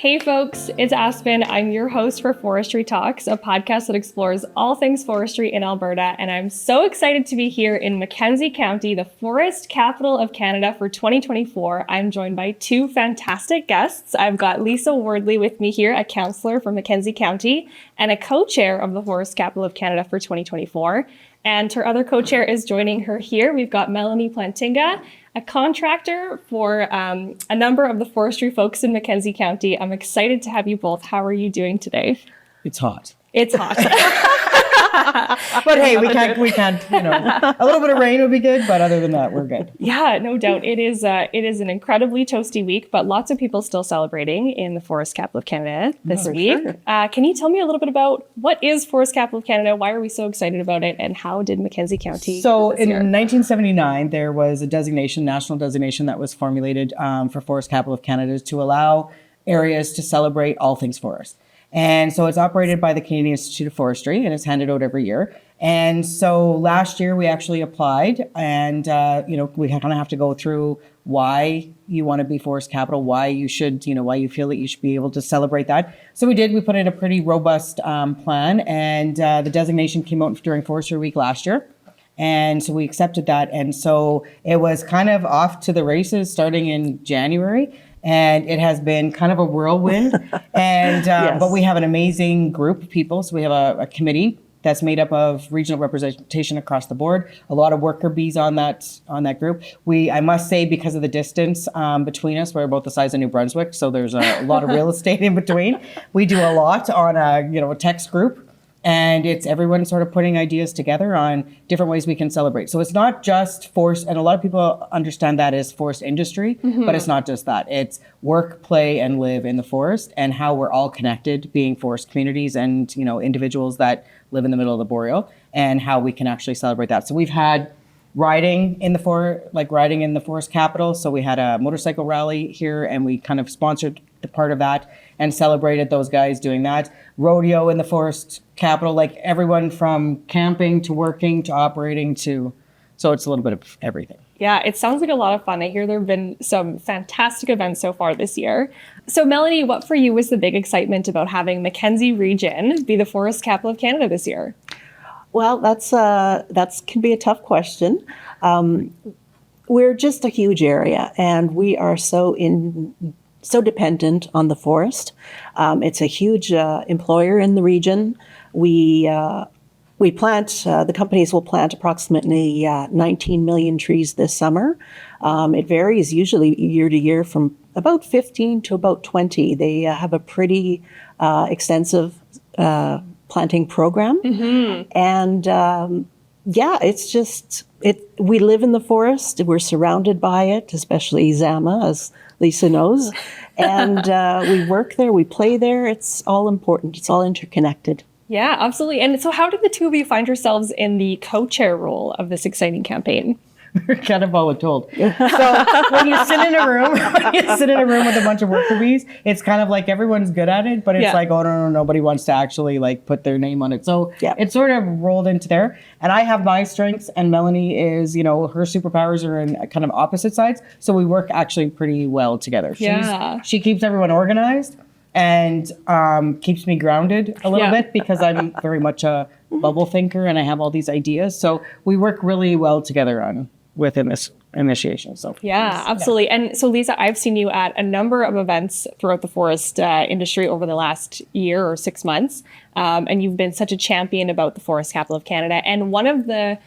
Hey folks, it's Aspen. I'm your host for Forestry Talks, a podcast that explores all things forestry in Alberta, and I'm so excited to be here in Mackenzie County, the forest capital of Canada for 2024. I'm joined by two fantastic guests. I've got Lisa Wardley with me here, a councilor from Mackenzie County and a co-chair of the Forest Capital of Canada for 2024. And her other co-chair is joining her here. We've got Melanie Plantinga, a contractor for a number of the forestry folks in Mackenzie County. I'm excited to have you both. How are you doing today? It's hot. It's hot. But hey, we can't, a little bit of rain would be good, but other than that, we're good. Yeah, no doubt. It is an incredibly toasty week, but lots of people still celebrating in the Forest Capital of Canada this week. Sure. Can you tell me a little bit about what is Forest Capital of Canada? Why are we so excited about it? And how did Mackenzie County So in 1979, there was a designation, national designation that was formulated for Forest Capital of Canada to allow areas to celebrate all things forest. And so it's operated by the Canadian Institute of Forestry and it's handed out every year. And so last year we actually applied and, we kind of have to go through why you want to be forest capital, why you should, why you feel that you should be able to celebrate that. So we did, we put in a pretty robust plan and the designation came out during Forestry Week last year. And so we accepted that. And so it was kind of off to the races starting in January. And it has been kind of a whirlwind. And yes. But we have an amazing group of people. So we have a committee that's made up of regional representation across the board. A lot of worker bees on that group. I must say, because of the distance between us, we're about the size of New Brunswick. So there's a lot of real estate in between. We do a lot on a text group. And it's everyone sort of putting ideas together on different ways we can celebrate. So it's not just forest, and a lot of people understand that as forest industry, but it's not just that. It's work, play, and live in the forest and how we're all connected, being forest communities and, individuals that live in the middle of the boreal and how we can actually celebrate that. So we've had riding in the forest capital. So we had a motorcycle rally here and we kind of sponsored the part of that and celebrated those guys doing that. Rodeo in the forest capital, like everyone from camping to working to operating to, so it's a little bit of everything. Yeah, it sounds like a lot of fun. I hear there have been some fantastic events so far this year. So Melanie, what for you was the big excitement about having Mackenzie Region be the Forest Capital of Canada this year? Well, that's can be a tough question. We're just a huge area, and we are so dependent on the forest. It's a huge employer in the region. We plant. The companies will plant approximately 19 million trees this summer. It varies usually year to year from about 15 to about 20. They have a pretty extensive planting program. And it's just, we live in the forest. We're surrounded by it, especially Zama, as Lisa knows. And we work there, we play there. It's all important. It's all interconnected. Yeah, absolutely. And so how did the two of you find yourselves in the co-chair role of this exciting campaign? We're kind of voluntold. So when you sit in a room with a bunch of worker bees, it's kind of like everyone's good at it, but it's like, oh no, nobody wants to actually put their name on it. So it sort of rolled into there. And I have my strengths and Melanie is, her superpowers are in kind of opposite sides. So we work actually pretty well together. She keeps everyone organized and keeps me grounded a little bit because I'm very much a bubble thinker and I have all these ideas. So we work really well together within this initiation. So absolutely. Yeah. And so Lisa, I've seen you at a number of events throughout the forest industry over the last year or 6 months. And you've been such a champion about the Forest Capital of Canada. And one of the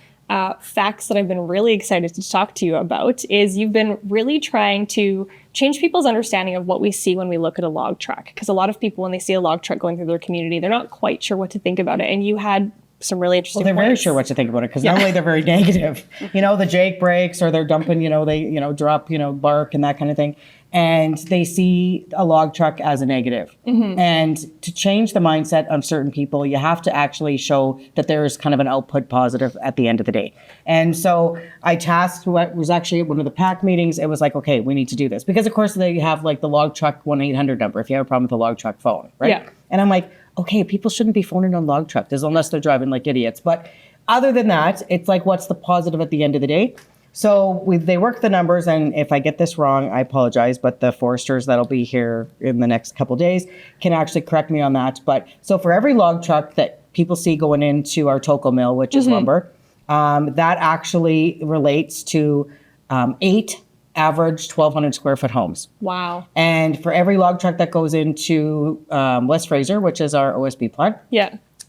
facts that I've been really excited to talk to you about is you've been really trying to change people's understanding of what we see when we look at a log truck. Because a lot of people, when they see a log truck going through their community, they're not quite sure what to think about it. And you had some really interesting they're very sure what to think about it because normally they're very negative. The Jake brakes or they're dumping, they, drop, bark and that kind of thing. And they see a log truck as a negative. And to change the mindset on certain people, you have to actually show that there is kind of an output positive at the end of the day. And so I tasked what was actually at one of the PAC meetings. It was like, okay, we need to do this. Because of course they have the log truck 1-800 number if you have a problem with the log truck phone, right? Yeah. And I'm like, okay, people shouldn't be phoning on log trucks unless they're driving like idiots. But other than that, it's like, what's the positive at the end of the day? So they work the numbers, and if I get this wrong, I apologize, but the foresters that'll be here in the next couple of days can actually correct me on that. But so for every log truck that people see going into our Tolko mill, which is lumber, that actually relates to 8 average 1,200 square foot homes. Wow. And for every log truck that goes into West Fraser, which is our OSB plant,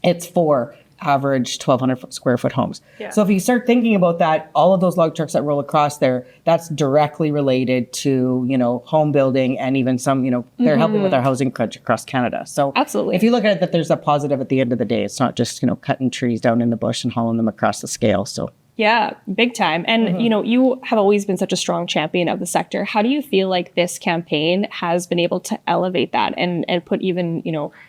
it's 4 average 1,200 square foot homes. Yeah. So if you start thinking about that, all of those log trucks that roll across there, that's directly related to, home building, and even some, they're helping with our housing crunch across Canada. So absolutely, if you look at it, that there's a positive at the end of the day. It's not just, cutting trees down in the bush and hauling them across the scale. So yeah, big time. And, you have always been such a strong champion of the sector. How do you feel like this campaign has been able to elevate that and put even,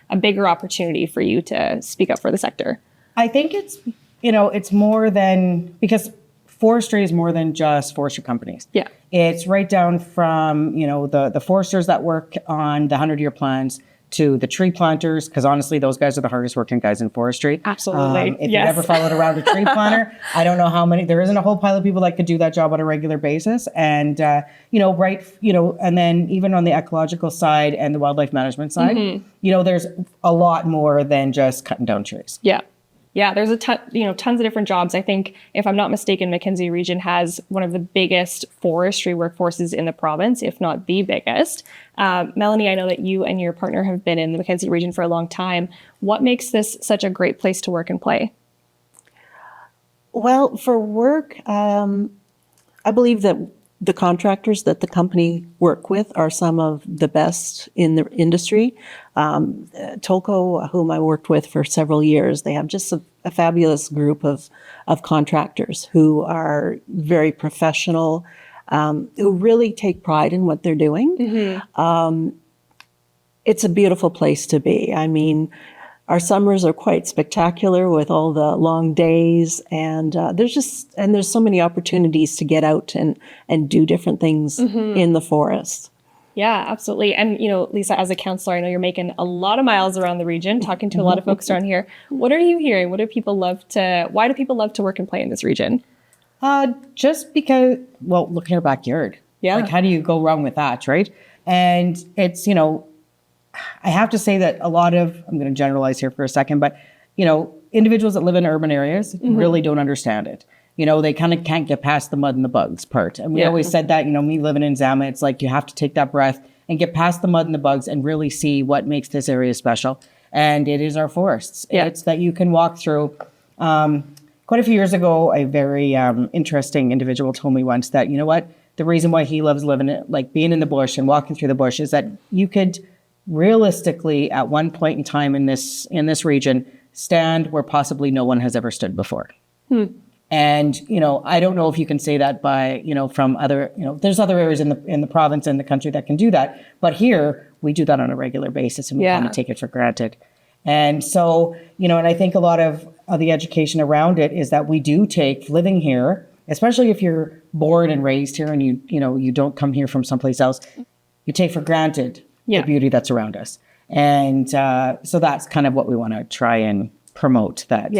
a bigger opportunity for you to speak up for the sector? I think it's, it's more than, because forestry is more than just forestry companies. Yeah. It's right down from, the foresters that work on the 100-year plans to the tree planters, because honestly, those guys are the hardest working guys in forestry. Absolutely. If you've ever followed around a tree planter, I don't know how many, there isn't a whole pile of people that could do that job on a regular basis. And, and then even on the ecological side and the wildlife management side, there's a lot more than just cutting down trees. Yeah. Yeah, there's tons of different jobs. I think, if I'm not mistaken, Mackenzie Region has one of the biggest forestry workforces in the province, if not the biggest. Melanie, I know that you and your partner have been in the Mackenzie Region for a long time. What makes this such a great place to work and play? Well, for work, I believe that the contractors that the company work with are some of the best in the industry. Tolko, whom I worked with for several years, they have just a fabulous group of contractors who are very professional, who really take pride in what they're doing. It's a beautiful place to be. I mean, our summers are quite spectacular with all the long days, and there's so many opportunities to get out and do different things in the forest. Yeah, absolutely. And, Lisa, as a councilor, I know you're making a lot of miles around the region, talking to a lot of folks around here. What are you hearing? Why do people love to work and play in this region? Just because, look in your backyard. Yeah. Like, how do you go wrong with that, right? And it's, I have to say that a lot of, I'm going to generalize here for a second, but, individuals that live in urban areas really don't understand it. They kind of can't get past the mud and the bugs part. And we always said that, me living in Zama, it's like you have to take that breath and get past the mud and the bugs and really see what makes this area special. And it is our forests. Yeah. It's that you can walk through. Quite a few years ago, a very interesting individual told me once that, the reason why he loves living it, like being in the bush and walking through the bush, is that you could realistically, at one point in time in this region, stand where possibly no one has ever stood before. And, I don't know if you can say that by, from other, there's other areas in the province and the country that can do that. But here, we do that on a regular basis, and we kind of take it for granted. And so, and I think a lot of the education around it is that we do take living here, especially if you're born and raised here and you don't come here from someplace else, you take for granted the beauty that's around us. And so that's kind of what we want to try and promote, that,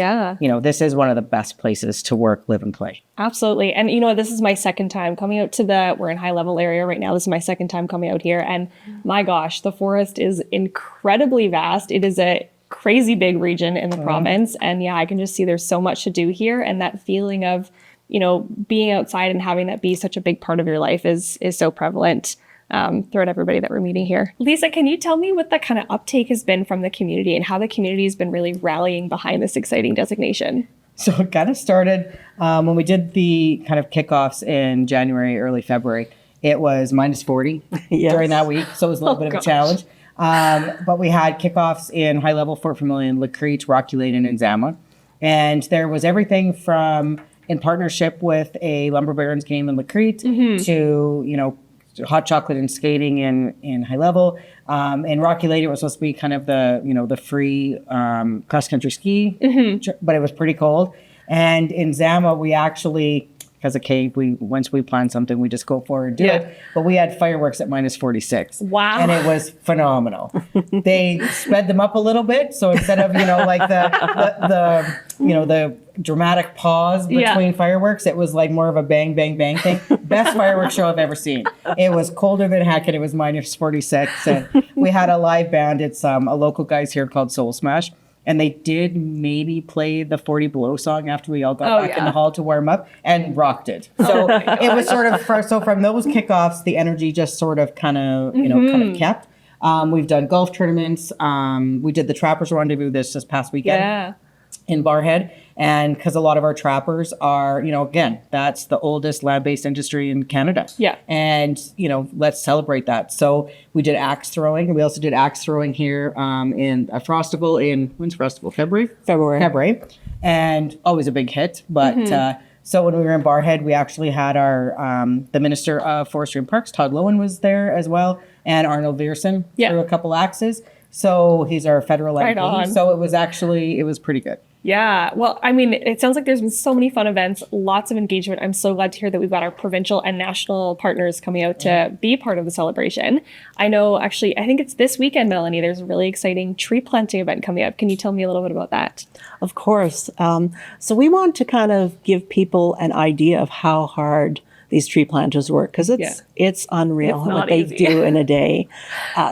this is one of the best places to work, live, and play. Absolutely. And, this is my second time coming out to we're in high level area right now. This is my second time coming out here. And my gosh, the forest is incredibly vast. It is a crazy big region in the province. And I can just see there's so much to do here. And that feeling of, being outside and having that be such a big part of your life is so prevalent throughout everybody that we're meeting here. Lisa, can you tell me what the kind of uptake has been from the community and how the community has been really rallying behind this exciting designation? So it kind of started when we did the kind of kickoffs in January, early February. It was minus 40 during that week, so it was a little bit of a challenge. But we had kickoffs in High Level, Fort Vermilion, Lacrete, Rocky Lane, and Zama. And there was everything from, in partnership with a Lumber Barons game in Lacrete, to, hot chocolate and skating in High Level. In Rocky Lane, it was supposed to be kind of the free cross-country ski, but it was pretty cold. And in Zama, we actually, because of cave, once we plan something, we just go forward and do it. But we had fireworks at minus 46. Wow. And it was phenomenal. They sped them up a little bit. So instead of, like the dramatic pause between fireworks. It was like more of a bang, bang, bang thing. Best fireworks show I've ever seen. It was colder than heck, and it was minus 46. And we had a live band. It's a local guys here called Soul Smash. And they did maybe play the 40 Below song after we all got back in the hall to warm up and rocked it. So it was sort of, from those kickoffs, the energy just sort of kind of, kind of kept. We've done golf tournaments. We did the Trappers Rendezvous this past weekend in Barrhead. And because a lot of our trappers are, again, that's the oldest land-based industry in Canada. Yeah. And, let's celebrate that. So we did axe throwing. We also did axe throwing here in a Frostival when's Frostival? February. And always a big hit. But so when we were in Barrhead, we actually had the Minister of Forestry and Parks, Todd Lowen, was there as well. And Arnold Viersen threw a couple axes. So he's our federal MP. So it was pretty good. Yeah. Well, I mean, it sounds like there's been so many fun events, lots of engagement. I'm so glad to hear that we've got our provincial and national partners coming out to be part of the celebration. I know, actually, I think it's this weekend, Melanie, there's a really exciting tree planting event coming up. Can you tell me a little bit about that? Of course. So we want to kind of give people an idea of how hard these tree planters work, because it's unreal what they do in a day.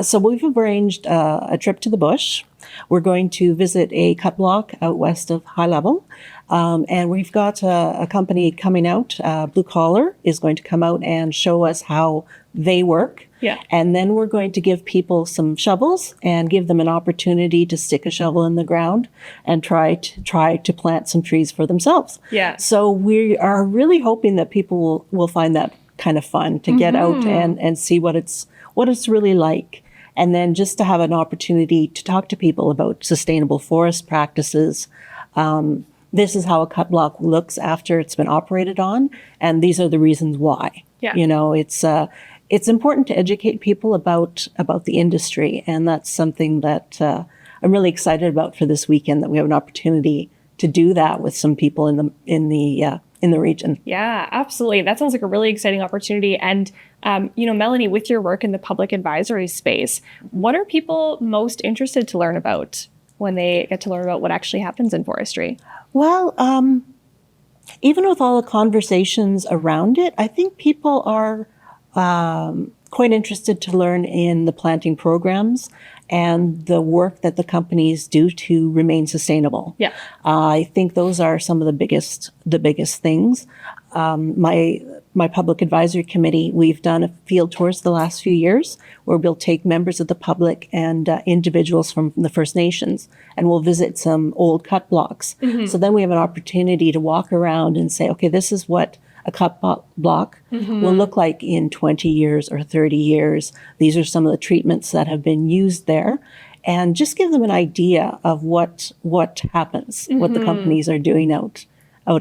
So we've arranged a trip to the bush. We're going to visit a cut block out west of High Level. And we've got a company coming out. Blue Collar is going to come out and show us how they work. Yeah. And then we're going to give people some shovels and give them an opportunity to stick a shovel in the ground and try to plant some trees for themselves. Yeah. So we are really hoping that people will find that kind of fun to get out and see what it's really like. And then just to have an opportunity to talk to people about sustainable forest practices. This is how a cut block looks after it's been operated on, and these are the reasons why. Yeah. It's important to educate people about the industry, and that's something that I'm really excited about for this weekend, that we have an opportunity to do that with some people in the region. Yeah, absolutely. That sounds like a really exciting opportunity. And, Melanie, with your work in the public advisory space, what are people most interested to learn about when they get to learn about what actually happens in forestry? Well, even with all the conversations around it, I think people are quite interested to learn in the planting programs and the work that the companies do to remain sustainable. Yeah, I think those are some of the biggest things. My public advisory committee, we've done a field tours the last few years where we'll take members of the public and individuals from the First Nations, and we'll visit some old cut blocks. So then we have an opportunity to walk around and say, okay, this is what a cut block will look like in 20 years or 30 years. These are some of the treatments that have been used there, and just give them an idea of what happens, what the companies are doing out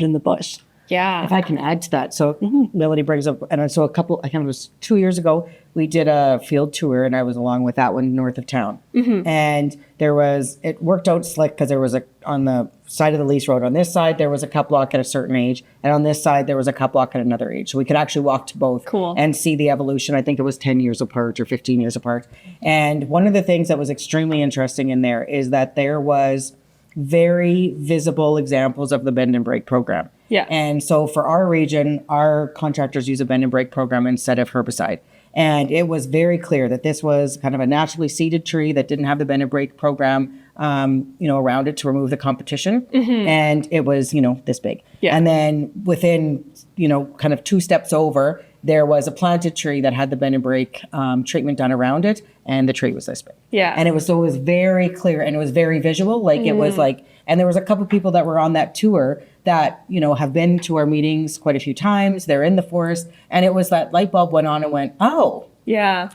in the bush. Yeah. If I can add to that. So Melanie brings up, and so it was 2 years ago, we did a field tour, and I was along with that one north of town. And it worked out slick because there was on the side of the lease road, on this side, there was a cut block at a certain age. And on this side, there was a cut block at another age. So we could actually walk to both and see the evolution. I think it was 10 years apart or 15 years apart. And one of the things that was extremely interesting in there is that there was very visible examples of the bend and break program. Yeah. And so for our region, our contractors use a bend and break program instead of herbicide. And it was very clear that this was kind of a naturally seeded tree that didn't have the bend and break program, around it to remove the competition. And it was, this big. Yeah. And then within, kind of 2 steps over, there was a planted tree that had the bend and break treatment done around it, and the tree was this big. Yeah. And it was very clear, and it was very visual. Like it was like, and there was a couple of people that were on that tour that, have been to our meetings quite a few times. They're in the forest, and it was that light bulb went on and went, oh, yeah,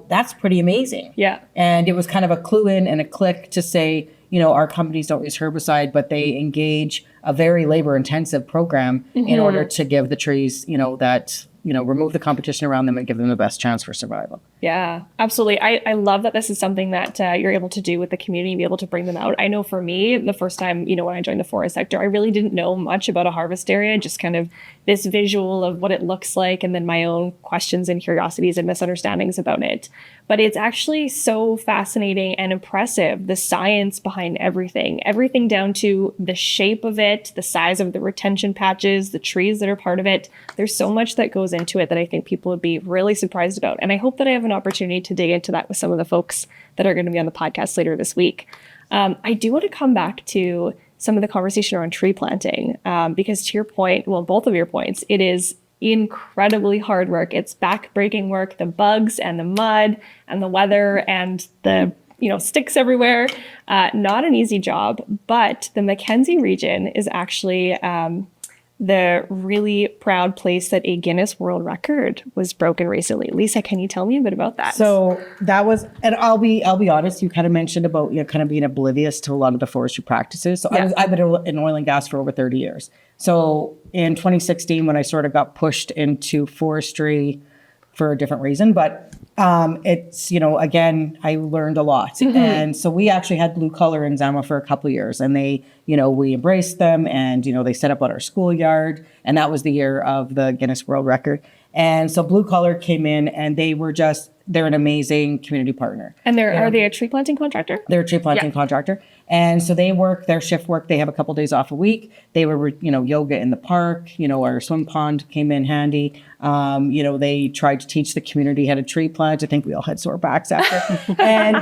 that's pretty amazing. Yeah. And it was kind of a clue in and a click to say, our companies don't use herbicide, but they engage a very labor intensive program in order to give the trees, that, remove the competition around them and give them the best chance for survival. Yeah, absolutely. I love that this is something that you're able to do with the community and be able to bring them out. I know for me, the first time, when I joined the forest sector, I really didn't know much about a harvest area, just kind of this visual of what it looks like and then my own questions and curiosities and misunderstandings about it. But it's actually so fascinating and impressive, the science behind everything down to the shape of it, the size of the retention patches, the trees that are part of it. There's so much that goes into it that I think people would be really surprised about. And I hope that I have an opportunity to dig into that with some of the folks that are going to be on the podcast later this week. I do want to come back to some of the conversation around tree planting, because to your point, well, both of your points, it is incredibly hard work. It's back-breaking work, the bugs and the mud and the weather and the sticks everywhere. Not an easy job, but the Mackenzie region is actually the really proud place that a Guinness World Record was broken recently. Lisa, can you tell me a bit about that? So that was, and I'll be honest, you kind of mentioned about kind of being oblivious to a lot of the forestry practices. So I've been in oil and gas for over 30 years. So in 2016, when I sort of got pushed into forestry for a different reason, but it's, again, I learned a lot. Mm-hmm. And so we actually had blue collar in Zama for a couple of years, and they, we embraced them, and, they set up at our schoolyard, and that was the year of the Guinness World Record. And so blue collar came in, and they're an amazing community partner. And are they a tree planting contractor? They're a tree planting contractor. And so they work their shift work. They have a couple days off a week. They were, yoga in the park. Our swim pond came in handy. They tried to teach the community how to tree plant. I think we all had sore backs after. And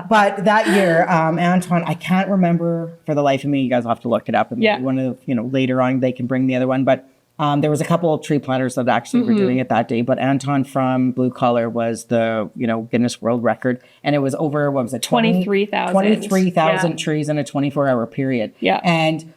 but that year, Anton, I can't remember for the life of me. You guys will have to look it up. And one of later on they can bring the other one, but. There was a couple of tree planters that actually were doing it that day, but Anton from Blue Collar was the, Guinness World Record. And it was over, 23,000. 23,000 trees in a 24-hour period. Yeah. And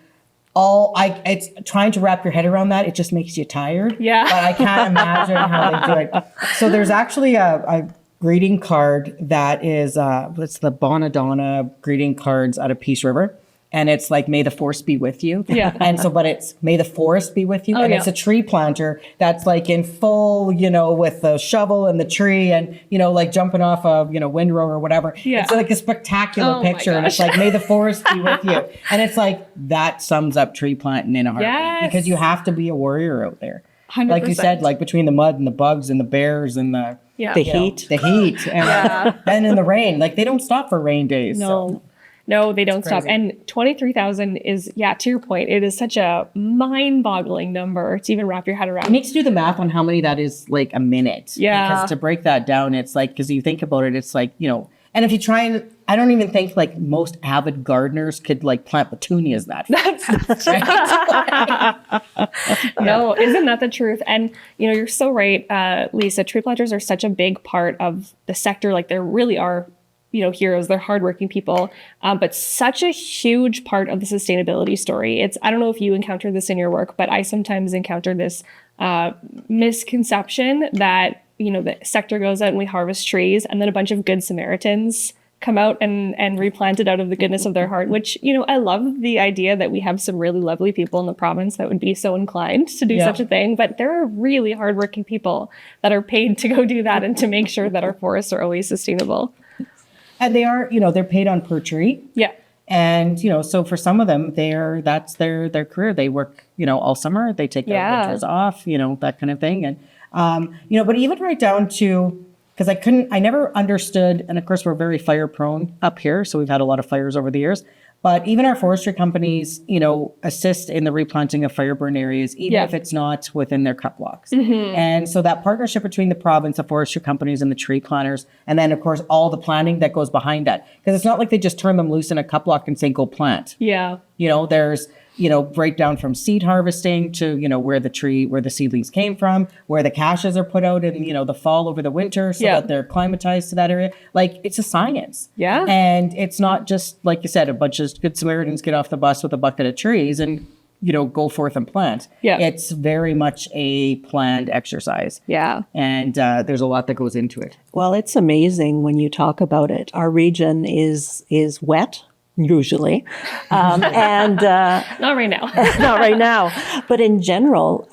it's trying to wrap your head around that. It just makes you tired. Yeah. But I can't imagine how they do it. So there's actually a greeting card that is, it's the Bonadonna greeting cards out of Peace River. And it's like, may the forest be with you. Yeah. And so, but it's, may the forest be with you. Oh, and it's a tree planter that's like in full, with the shovel and the tree and, like jumping off a, windrow or whatever. Yeah. It's like a spectacular picture. And it's like, may the forest be with you. And it's like, that sums up tree planting in a heartbeat. Yes. Because you have to be a warrior out there. 100%. Like you said, like between the mud and the bugs and the bears and the heat. The heat. And in the rain. Like they don't stop for rain days. No. So. No, they don't stop. And 23,000 is, to your point, it is such a mind-boggling number to even wrap your head around. It makes you do the math on how many that is like a minute. Yeah. Because to break that down, it's like, because you think about it, it's like, and if you try and, I don't even think like most avid gardeners could like plant petunias that fast. No, isn't that the truth? And, you're so right, Lisa, tree planters are such a big part of the sector. Like there really are heroes. They're hardworking people, but such a huge part of the sustainability story. I don't know if you encounter this in your work, but I sometimes encounter this misconception that, the sector goes out and we harvest trees and then a bunch of good Samaritans come out and replant it out of the goodness of their heart, which, I love the idea that we have some really lovely people in the province that would be so inclined to do such a thing. But there are really hardworking people that are paid to go do that and to make sure that our forests are always sustainable. And they are, they're paid on per tree. Yeah. And, so for some of them, that's their career. They work, all summer. They take their winters off, that kind of thing. And, but even right down to, because I never understood, and of course we're very fire prone up here. So we've had a lot of fires over the years. But even our forestry companies, assist in the replanting of fire burn areas, even if it's not within their cut blocks. Mm-hmm. And so that partnership between the province, the forestry companies, and the tree planters, and then, of course, all the planning that goes behind that. Because it's not like they just turn them loose in a cut block and say, go plant. Yeah. There's, breakdown from seed harvesting to, where the seedlings came from, where the caches are put out in, the fall over the winter so that they're climatized to that area. Like, it's a science. Yeah. And it's not just, like you said, a bunch of good Samaritans get off the bus with a bucket of trees and, go forth and plant. Yeah. It's very much a planned exercise. Yeah. And there's a lot that goes into it. Well, it's amazing when you talk about it. Our region is wet. usually. And Not right now. not right now. But in general,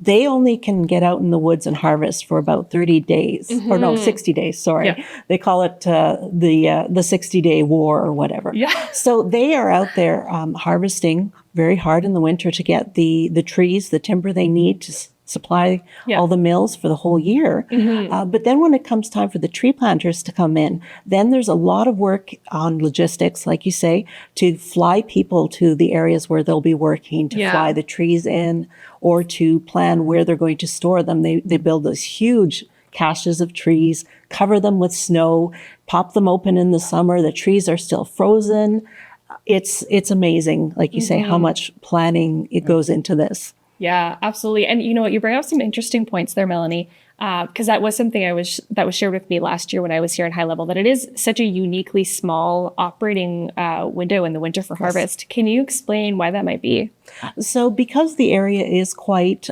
they only can get out in the woods and harvest for about 30 days, or no, 60 days, sorry. Yeah. They call it the 60-day war or whatever. Yeah. So they are out there harvesting very hard in the winter to get the trees, the timber they need to supply all the mills for the whole year. But then when it comes time for the tree planters to come in, then there's a lot of work on logistics, like you say, to fly people to the areas where they'll be working, to fly the trees in, or to plan where they're going to store them. They build those huge caches of trees, cover them with snow, pop them open in the summer. The trees are still frozen. It's amazing, like you say, how much planning it goes into this. Yeah, absolutely. And you know what, you bring up some interesting points there, Melanie, because that was something that was shared with me last year when I was here at High Level, that it is such a uniquely small operating window in the winter for harvest. Can you explain why that might be? So because the area is quite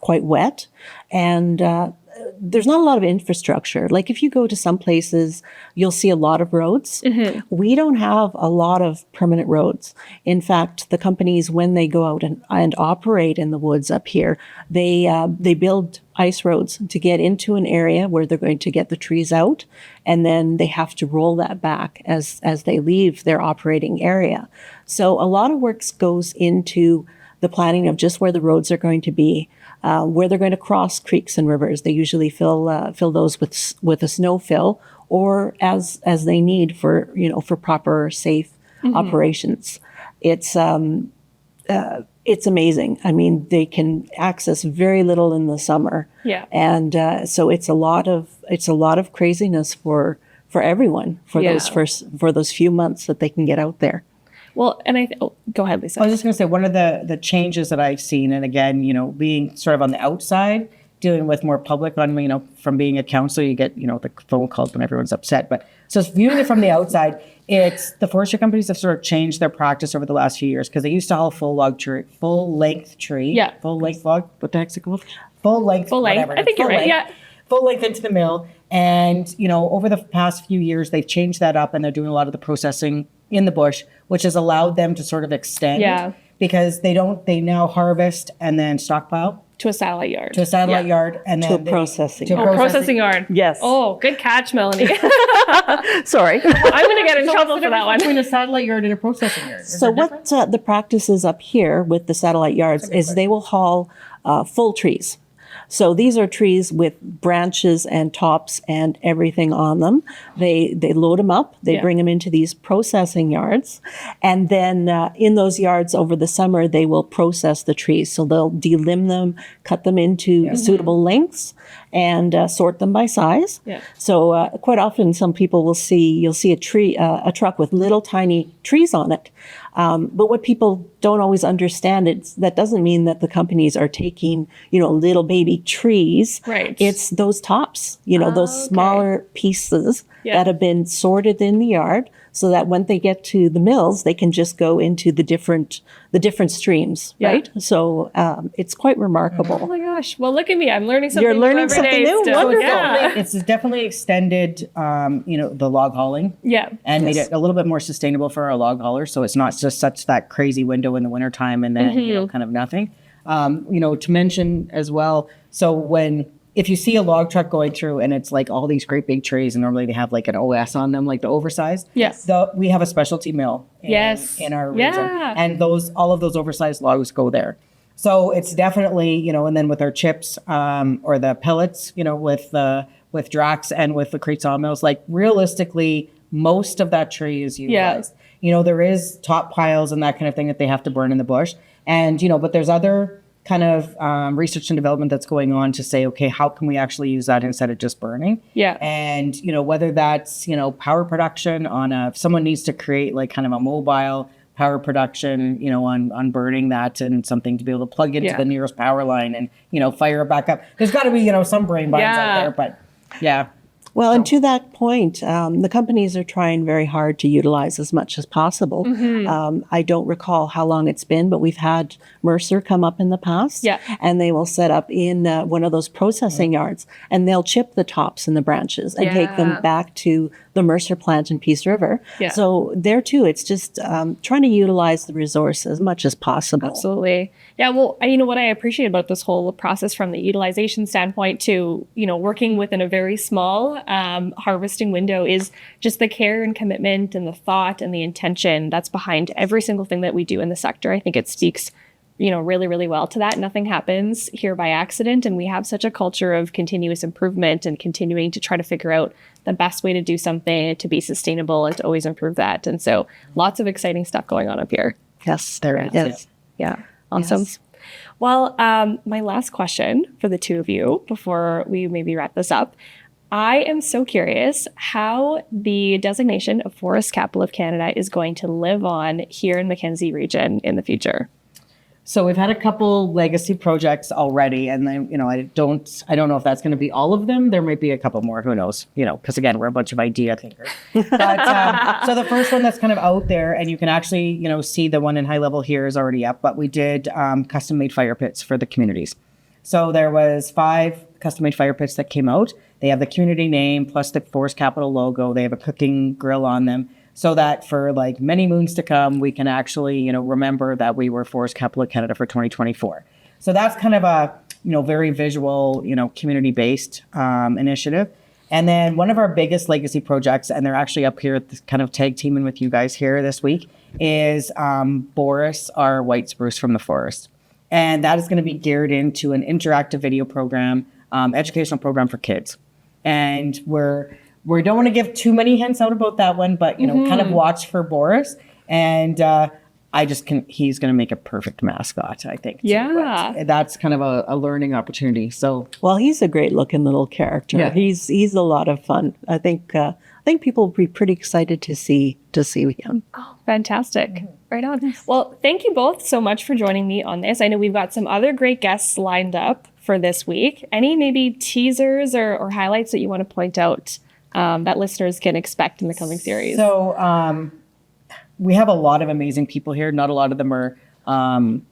wet, and there's not a lot of infrastructure. Like if you go to some places, you'll see a lot of roads. We don't have a lot of permanent roads. In fact, the companies, when they go out and operate in the woods up here, they build ice roads to get into an area where they're going to get the trees out, and then they have to roll that back as they leave their operating area. So a lot of work goes into the planning of just where the roads are going to be, where they're going to cross creeks and rivers. They usually fill those with a snow fill, or as they need for proper safe operations. It's amazing. I mean, they can access very little in the summer, and so it's a lot of craziness for everyone for those few months that they can get out there. Well, and go ahead, Lisa. I was just going to say, one of the changes that I've seen, and again, being sort of on the outside, dealing with more public, from being a councilor, you get, the phone calls when everyone's upset. But so viewing it from the outside, it's the forestry companies have sort of changed their practice over the last few years, because they used to haul full length tree. Full length log. What the heck's it called? Full length. Whatever. I think you're right. Yeah. Full length into the mill. And, over the past few years, they've changed that up, and they're doing a lot of the processing in the bush, which has allowed them to sort of extend, because they now harvest and then stockpile to a satellite yard. Yard, and then to a processing yard. Yes. Oh, good catch, Melanie. Sorry. I'm going to get in trouble for that one. Between a satellite yard and a processing yard. So what the practice is up here with the satellite yards is they will haul full trees. So these are trees with branches and tops and everything on them. They load them up. They bring them into these processing yards. And then in those yards over the summer, they will process the trees. So they'll delimb them, cut them into suitable lengths, and sort them by size. So quite often some people you'll see a truck with little tiny trees on it. But what people don't always understand that doesn't mean that the companies are taking, little baby trees. Right. It's those tops, those smaller pieces that have been sorted in the yard, so that when they get to the mills, they can just go into the different streams, right? So it's quite remarkable. Oh my gosh. Well, look at me. I'm learning something You're learning every something day new. still. Wonderful. Yeah. It's definitely extended, the log hauling. And made it a little bit more sustainable for our log haulers. So it's not just such that crazy window in the wintertime and then, kind of nothing. To mention as well, so if you see a log truck going through and it's like all these great big trees, and normally they have like an OS on them, like the oversized. Yes. We have a specialty mill in our region. And all of those oversized logs go there. So it's definitely, and then with our chips or the pellets, with Drax and with the Crete sawmills, like realistically, most of that tree is utilized. There is top piles and that kind of thing that they have to burn in the bush. And, but there's other kind of research and development that's going on to say, okay, how can we actually use that instead of just burning? And, whether that's, power production if someone needs to create like kind of a mobile power production, on burning that and something to be able to plug into the nearest power line and, fire it back up. There's got to be, some brain binds out there, but yeah. Well, and to that point, the companies are trying very hard to utilize as much as possible. I don't recall how long it's been, but we've had Mercer come up in the past. Yeah. And they will set up in one of those processing yards, and they'll chip the tops and the branches and take them back to the Mercer plant in Peace River. Yeah. So there too, it's just trying to utilize the resource as much as possible. Absolutely. Yeah, well, you know what I appreciate about this whole process from the utilization standpoint to, you know, working within a very small harvesting window is just the care and commitment and the thought and the intention that's behind every single thing that we do in the sector. I think it speaks, you know, really, really well to that. Nothing happens here by accident. And we have such a culture of continuous improvement and continuing to try to figure out the best way to do something to be sustainable and to always improve that. And so lots of exciting stuff going on up here. Yes, there is. Yes. Yeah. Awesome. Yes. Well, my last question for the two of you before we maybe wrap this up. I am so curious how the designation of Forest Capital of Canada is going to live on here in Mackenzie Region in the future. So we've had a couple legacy projects already, and then, you know, I don't know if that's going to be all of them. There might be a couple more, who knows, you know, because again, we're a bunch of idea thinkers. But so the first one that's kind of out there, and you can actually, you know, see the one in high level here is already up, but we did custom made fire pits for the communities. So there was 5 custom made fire pits that came out. They have the community name plus the Forest Capital logo. They have a cooking grill on them, so that for like many moons to come, we can actually, you know, remember that we were Forest Capital of Canada for 2024. So that's kind of a, you know, very visual, you know, community-based initiative. And then one of our biggest legacy projects, and they're actually up here, kind of tag teaming with you guys here this week, is Boris, our white spruce from the forest. And that is going to be geared into an interactive video program, educational program for kids. And we don't want to give too many hints out about that one, but, you know, kind of watch for Boris. And he's going to make a perfect mascot, I think. Yeah. But that's kind of a learning opportunity. So, Well, he's a great looking little character. Yeah. He's a lot of fun. I think people will be pretty excited to see him. Oh, fantastic. Right on. Well, thank you both so much for joining me on this. I know we've got some other great guests lined up for this week. Any maybe teasers or highlights that you want to point out that listeners can expect in the coming series? So we have a lot of amazing people here. Not a lot of them are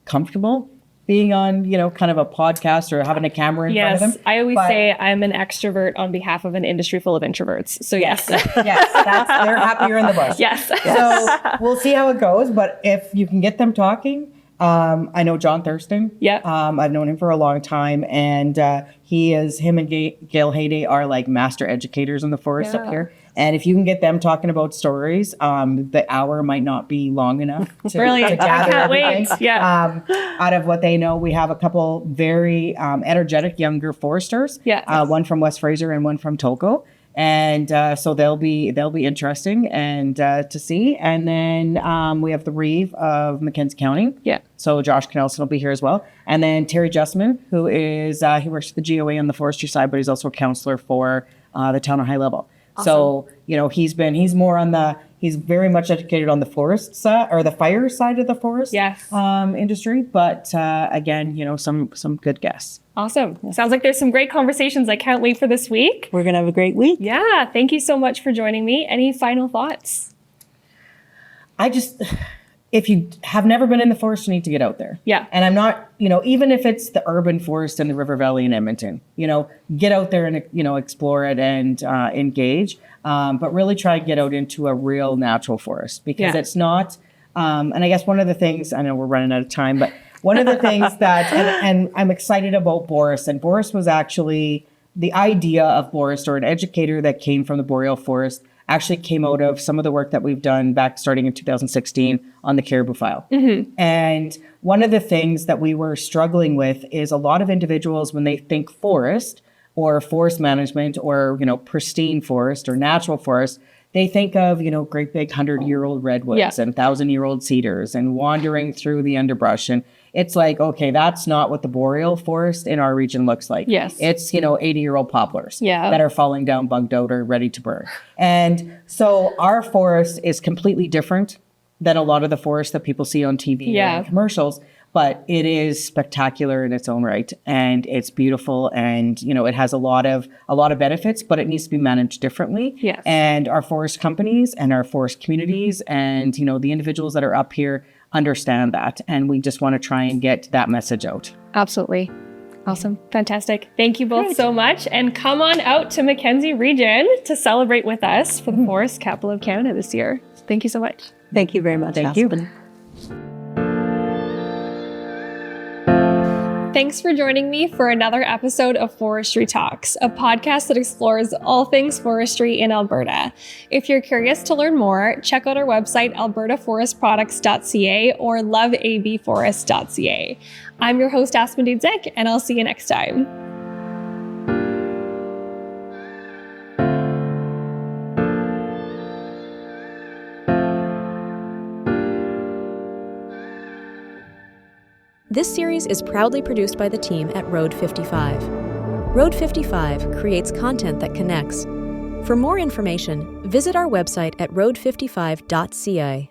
comfortable being on, you know, kind of a podcast or having a camera in front of them. Yes, I always say I'm an extrovert on behalf of an industry full of introverts. So yes. Yes, they're happier in the bush. Yes. So we'll see how it goes. But if you can get them talking, I know John Thurston. Yeah. I've known him for a long time, and him and Gail Hayday are like master educators in the forest up here. And if you can get them talking about stories, the hour might not be long enough to, Brilliant. to gather I can't everything. wait. Yeah. Out of what they know, we have a couple very energetic younger foresters. Yeah. One from West Fraser and one from Tolko. And so they'll be interesting and to see. And then we have the Reeve of Mackenzie County. Yeah. So Josh Knelson will be here as well. And then Terry Justman, who is he works at the GOA on the forestry side, but he's also a councilor for the town on high level. Awesome. So, you know, he's very much educated on the forest side or the fire side of the forest industry. But again, you know, some good guests. Awesome. Sounds like there's some great conversations. I can't wait for this week. We're going to have a great week. Yeah. Thank you so much for joining me. Any final thoughts? If you have never been in the forest, you need to get out there. Yeah. And I'm not, you know, even if it's the urban forest in the River Valley in Edmonton, you know, get out there and, you know, explore it and engage. But really try to get out into a real natural forest because it's not, and I guess one of the things, I know we're running out of time, but one of the things that, and I'm excited about Boris, and Boris was actually the idea of Boris, or an educator that came from the boreal forest, actually came out of some of the work that we've done back starting in 2016 on the caribou file. Mm-hmm. And one of the things that we were struggling with is a lot of individuals, when they think forest or forest management or, you know, pristine forest or natural forest, they think of, you know, great big 100-year-old redwoods and 1,000-year-old cedars and wandering through the underbrush. And it's like, okay, that's not what the boreal forest in our region looks like. Yes. It's, you know, 80-year-old poplars that are falling down, bugged out, or ready to burn. And so our forest is completely different than a lot of the forest that people see on TV or in commercials. but it is spectacular in its own right, and it's beautiful, and it has a lot of benefits, but it needs to be managed differently. Yes. And our forest companies and our forest communities and the individuals that are up here understand that, and we just want to try and get that message out. Absolutely. Awesome. Fantastic. Thank you both so much. And come on out to Mackenzie Region to celebrate with us for the Forest Capital of Canada this year. Thank you so much. Thank you very much, Thank you. Aspen. Thanks for joining me for another episode of Forestry Talks, a podcast that explores all things forestry in Alberta. If you're curious to learn more, check out our website, albertaforestproducts.ca or loveabforest.ca. I'm your host, Aspen Dudzik, and I'll see you next time. This series is proudly produced by the team at Road 55. Road 55 creates content that connects. For more information, visit our website at road55.ca.